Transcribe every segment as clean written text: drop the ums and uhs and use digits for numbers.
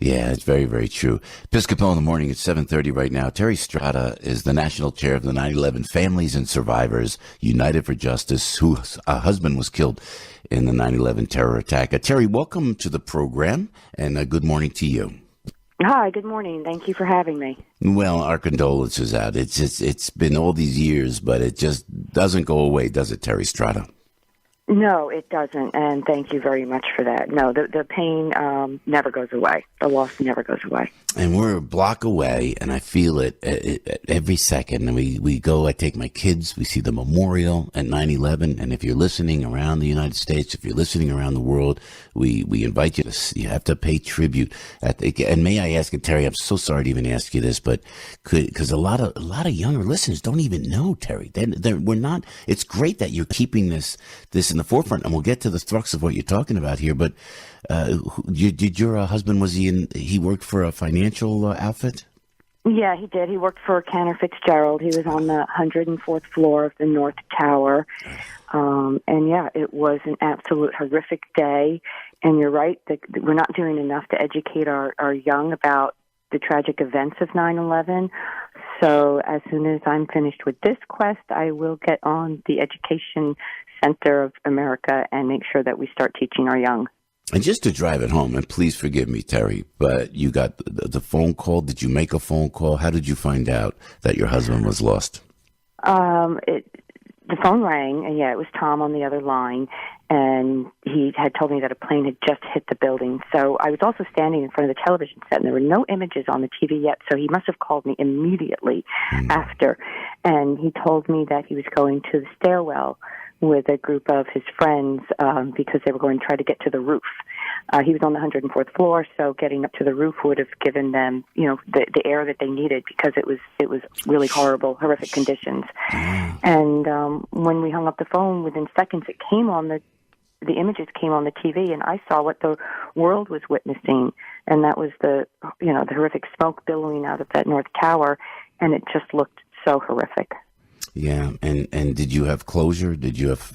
Yeah, it's very, very true. Piscopo in the morning at 7:30 right now. Terry Strada is the national chair of the 9/11 Families and Survivors United for Justice, whose husband was killed in the 9/11 terror attack. Terry, welcome to the program, and good morning to you. Hi, good morning. Thank you for having me. Well, our condolences out. It's been all these years, but it just doesn't go away, does it, Terry Strada? No, it doesn't, and thank you very much for that. No, the pain never goes away. The loss never goes away. And we're a block away, and I feel it every second. And we go, I take my kids, we see the memorial at 9/11, and if you're listening around the United States, if you're listening around the world, we invite you to, you have to pay tribute. And may I ask, Terry, I'm so sorry to even ask you this, but because a lot of younger listeners don't even know, Terry. We're not, it's great that you're keeping this in the forefront, and we'll get to the thrust of what you're talking about here, but did your husband, he worked for a financial outfit? Yeah, he did. He worked for Cantor Fitzgerald. He was on the 104th floor of the North Tower. And yeah, it was an absolute horrific day. And you're right, that we're not doing enough to educate our young about the tragic events of 9/11. So as soon as I'm finished with this quest, I will get on the Education Center of America and make sure that we start teaching our young. And just to drive it home, and please forgive me, Terry, but you got the phone call. Did you make a phone call? How did you find out that your husband was lost? The phone rang, and yeah, it was Tom on the other line, and he had told me that a plane had just hit the building. So I was also standing in front of the television set, and there were no images on the TV yet, so he must have called me immediately after. And he told me that he was going to the stairwell with a group of his friends because they were going to try to get to the roof. He was on the 104th floor, so getting up to the roof would have given them, the air that they needed, because it was really horrible, horrific conditions. And when we hung up the phone, within seconds, it came on the images came on the TV, and I saw what the world was witnessing, and that was the horrific smoke billowing out of that North Tower, and it just looked so horrific. Yeah, and did you have closure? Did you have?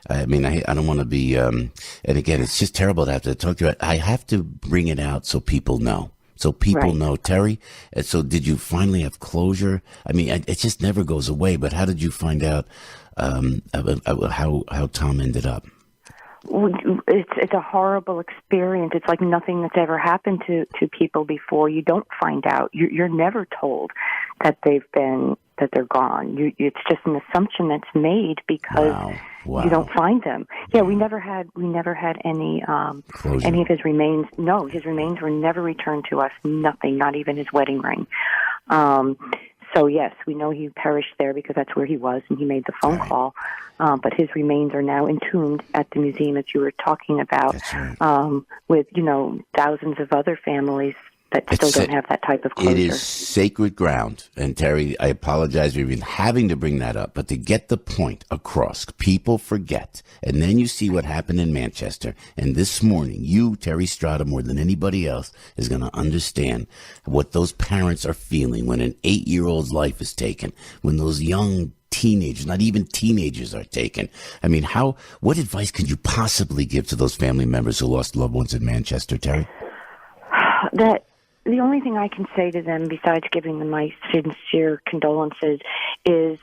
I don't want to be. And again, it's just terrible to have to talk to you. I have to bring it out so people know. So people know, Terry. So did you finally have closure? I mean, it just never goes away. But how did you find out how Tom ended up? It's a horrible experience. It's like nothing that's ever happened to people before. You don't find out. You're never told that they're gone. It's just an assumption that's made because Wow. you don't find them. Yeah, we never had any of his remains. No, his remains were never returned to us. Nothing, not even his wedding ring. So yes, we know he perished there because that's where he was, and he made the phone call. But his remains are now entombed at the museum that you were talking about, with thousands of other families that still don't have that type of closure. It is sacred ground. And Terry, I apologize for even having to bring that up, but to get the point across, people forget. And then you see what happened in Manchester. And this morning, you, Terry Strada, more than anybody else, is going to understand what those parents are feeling when an 8-year-old's life is taken, when those young teenagers, not even teenagers, are taken. I mean, what advice could you possibly give to those family members who lost loved ones in Manchester, Terry? That the only thing I can say to them, besides giving them my sincere condolences, is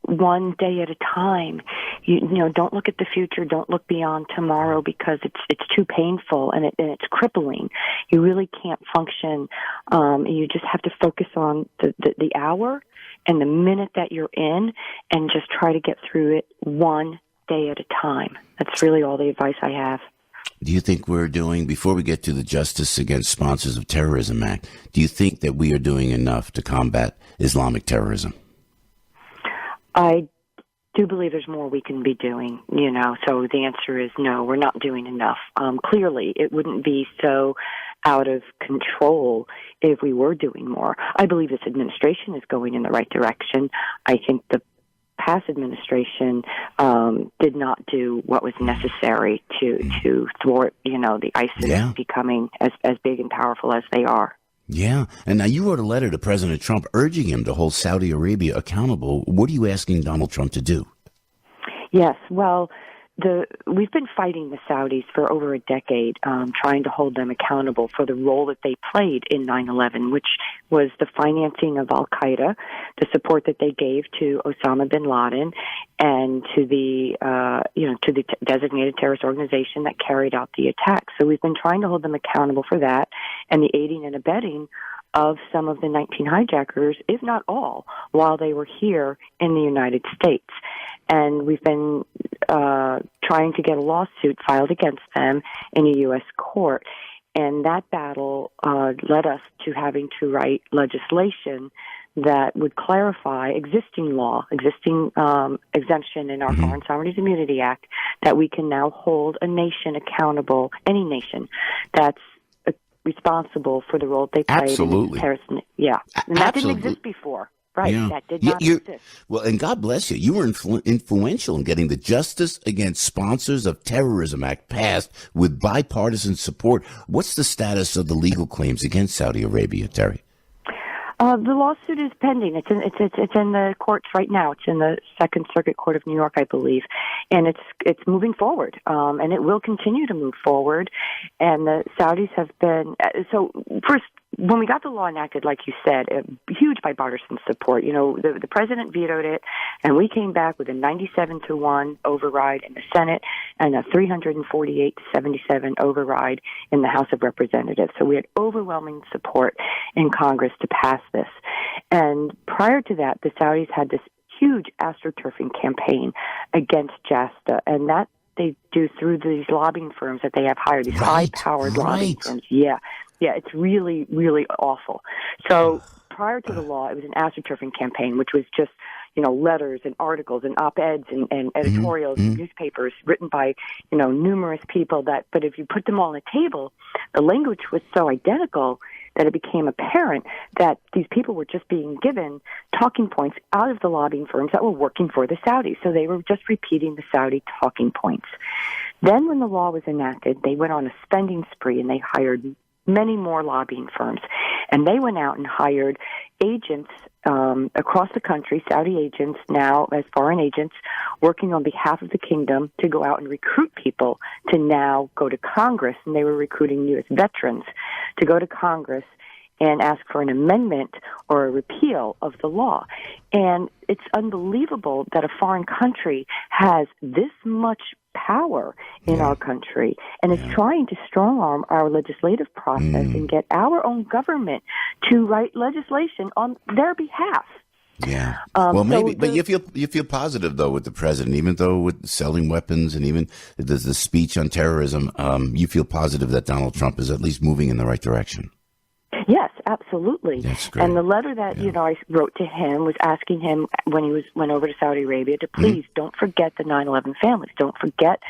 one day at a time. Don't look at the future. Don't look beyond tomorrow, because it's too painful and it's crippling. You really can't function. You just have to focus on the hour and the minute that you're in, and just try to get through it one day at a time. That's really all the advice I have. Do you think we're doing, before we get to the Justice Against Sponsors of Terrorism Act, do you think that we are doing enough to combat Islamic terrorism? I do believe there's more we can be doing, so the answer is no, we're not doing enough. Clearly, it wouldn't be so out of control if we were doing more. I believe this administration is going in the right direction. I think the past administration did not do what was necessary to thwart, the ISIS becoming as big and powerful as they are. Yeah. And now you wrote a letter to President Trump urging him to hold Saudi Arabia accountable. What are you asking Donald Trump to do? Yes. Well, we've been fighting the Saudis for over a decade, trying to hold them accountable for the role that they played in 9/11, which was the financing of Al-Qaeda, the support that they gave to Osama bin Laden, and to the designated terrorist organization that carried out the attack. So we've been trying to hold them accountable for that, and the aiding and abetting of some of the 19 hijackers, if not all, while they were here in the United States. And we've been trying to get a lawsuit filed against them in a U.S. court. And that battle led us to having to write legislation that would clarify existing law, existing exemption in our Foreign Sovereignty Immunity Act, that we can now hold a nation accountable, any nation that's responsible for the role they played. Absolutely. In terrorist. Yeah. And that Absolutely. didn't exist before. Right. Yeah. That did not exist. Well, and God bless you. You were influential in getting the Justice Against Sponsors of Terrorism Act passed with bipartisan support. What's the status of the legal claims against Saudi Arabia, Terry? The lawsuit is pending. It's in the courts right now. It's in the Second Circuit Court of New York, I believe, and it's moving forward, and it will continue to move forward. And the Saudis have been so first. When we got the law enacted, like you said, huge bipartisan support. You know, the president vetoed it, and we came back with a 97-1 override in the Senate and a 348-77 override in the House of Representatives. So we had overwhelming support in Congress to pass this. And prior to that, the Saudis had this huge astroturfing campaign against JASTA, and that they do through these lobbying firms that they have hired, these high-powered lobbying firms. Yeah, it's really, really awful. So prior to the law, it was an astroturfing campaign, which was just, letters and articles and op-eds and editorials in newspapers written by, numerous people but if you put them all on the table, the language was so identical that it became apparent that these people were just being given talking points out of the lobbying firms that were working for the Saudis. So they were just repeating the Saudi talking points. Then when the law was enacted, they went on a spending spree and they hired many more lobbying firms. And they went out and hired agents across the country, Saudi agents now as foreign agents, working on behalf of the kingdom to go out and recruit people to now go to Congress. And they were recruiting U.S. veterans to go to Congress and ask for an amendment or a repeal of the law. And it's unbelievable that a foreign country has this much power in our country and is trying to strong-arm our legislative process and get our own government to write legislation on their behalf. Yeah. Well, maybe, but you feel positive though with the president, even though with selling weapons and even the speech on terrorism, you feel positive that Donald Trump is at least moving in the right direction. Yes, absolutely. That's great. And the letter that I wrote to him was asking him when he went over to Saudi Arabia to please don't forget the 9/11 families. Don't forget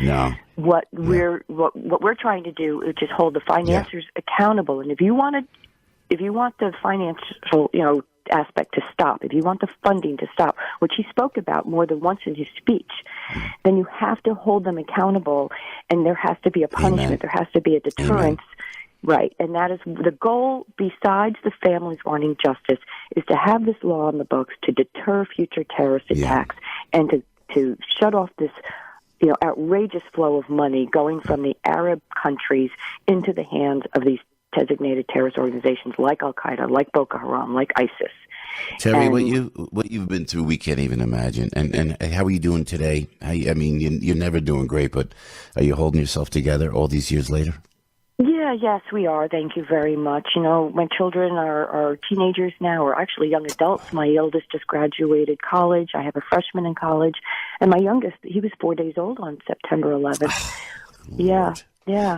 what we're trying to do, which is hold the financiers accountable. And if you want the financial aspect to stop, if you want the funding to stop, which he spoke about more than once in his speech, then you have to hold them accountable, and there has to be a punishment. There has to be a deterrence. Right, and that is the goal, besides the families wanting justice, is to have this law on the books to deter future terrorist attacks and to shut off this outrageous flow of money going from the Arab countries into the hands of these designated terrorist organizations like Al-Qaeda, like Boko Haram, like ISIS. Terry, what you've been through, we can't even imagine. And how are you doing today? You're never doing great, but are you holding yourself together all these years later? Yes, we are. Thank you very much. My children are teenagers now, or actually young adults. My eldest just graduated college. I have a freshman in college. And my youngest, he was 4 days old on September 11th. Yeah.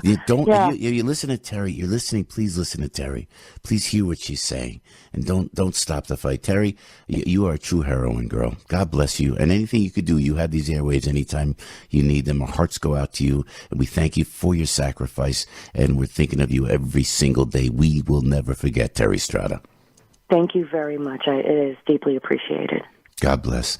You listen to Terry. You're listening. Please listen to Terry. Please hear what she's saying, and don't stop the fight. Terry, you are a true heroine, girl. God bless you. And anything you could do, you have these airwaves anytime you need them. Our hearts go out to you, and we thank you for your sacrifice. And we're thinking of you every single day. We will never forget Terry Strada. Thank you very much. It is deeply appreciated. God bless.